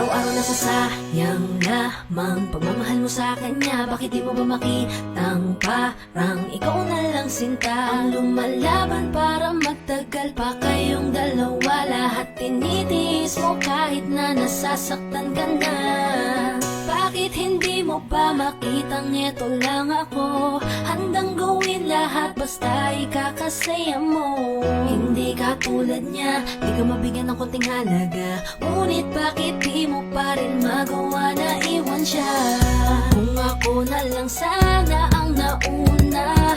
Araw-araw nasasayang lamang pagmamahal mo sa kanya. Bakit di mo ba makitang parang ikaw na lang sinta ang lumalaban para magtagal pa kayong dalawa? Lahat tinitiis mo kahit na nasasaktan ka na. Bakit hindi mo pa makitang eto lang ako? Handang gawin lahat basta ikakasaya mo. Hindi ka tulad niya, di ka mabigyan ng konting halaga. Ngunit bakit di mo pa rin magawa na iwan siya? Kung ako na lang sana ang nauna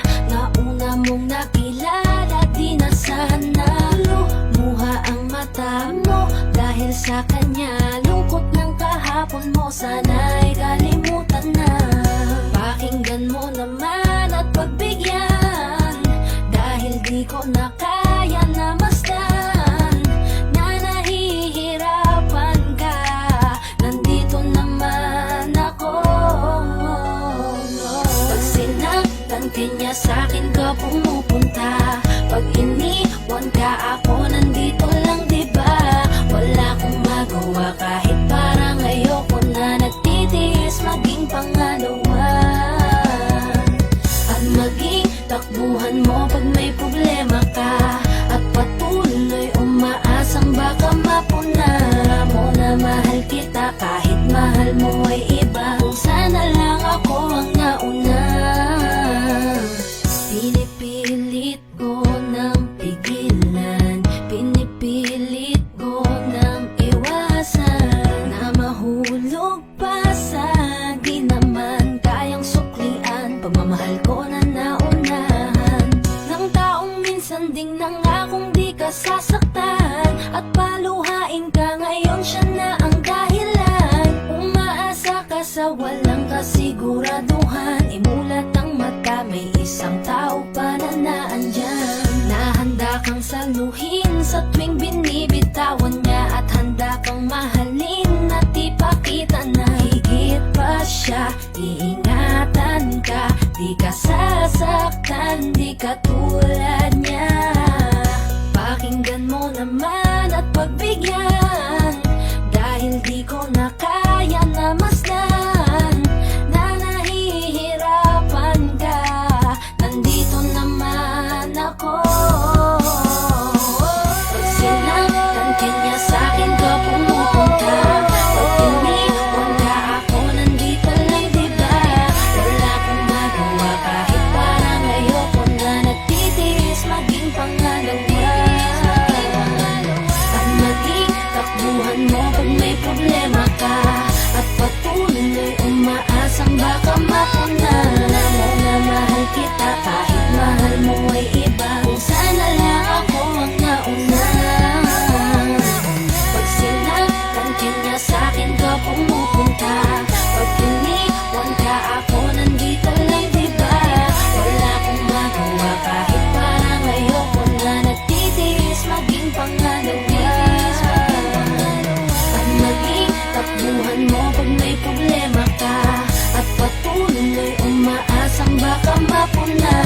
mong nakilala, di na sana lumuha ang mata mo dahil sa kanya. Lungkot ng kahapon mo sana'y kalimutan na. Pakinggan mo naman at pagbigyan, dahil di ko na kaya na masdan na nahihirapan ka. Nandito naman ako. Pag sinaktan ka niya, sa'kin ka pumupunta. Pag iniwan ka, ako nandito lang, diba? Wala akong magawa kahit parang ayoko na. Nagtitiis maging pangalawa at maging takbuhan mo pag may problema ka, at patuloy umaasang baka mapuna mo na mahal kita kahit mahal mo ay iba. Kung sana lang ako ang nauna. Pinipilit ko ng pigilan, pinipilit ko ng iwasan na mahulog pa sa di naman kayang suklian. Pagmamahal ko na naunahan ng taong minsan ding nangakong di ka sasaktan, at paluhain ka ngayon, siya na ang dahilan. Umaasa ka sa walang kasiguraduhan, imulat ang mata, may isang tao pa na naandyan. Nahanda kang saluhin sa tuwing binibitawan niya, at handa kang mahalin at ipakita na higit pa siya. Iingatan ka, di ka sasaktan, di ka tulad niya. Pakinggan mo naman at pagbigyan, dahil di ko na kaya na masdan na nahihirapan ka. Nandito naman ako. Pag sinaktan ka niya, sa'kin ka pumupunta. Pag iniwan ka, ako nandito lang, diba? Wala akong magawa kahit parang ayoko na. Nagtitiis maging pangalawa at maging takbuhan mo pag may problema ka, at patuloy umaasang baka mapuna mo na mahal kita kahit mahal mo ay iba. Kung sana lang ako ang nauna. Pag sinaktan ka niya, sa'kin ka pumupunta. Pag iniwan ka, ako nandito lang, diba? Wala akong magawa kahit parang ayoko na. Nagtitiis maging pangalawa at maging takbuhan mo pag may problema ka, at patuloy umaasang baka mapuna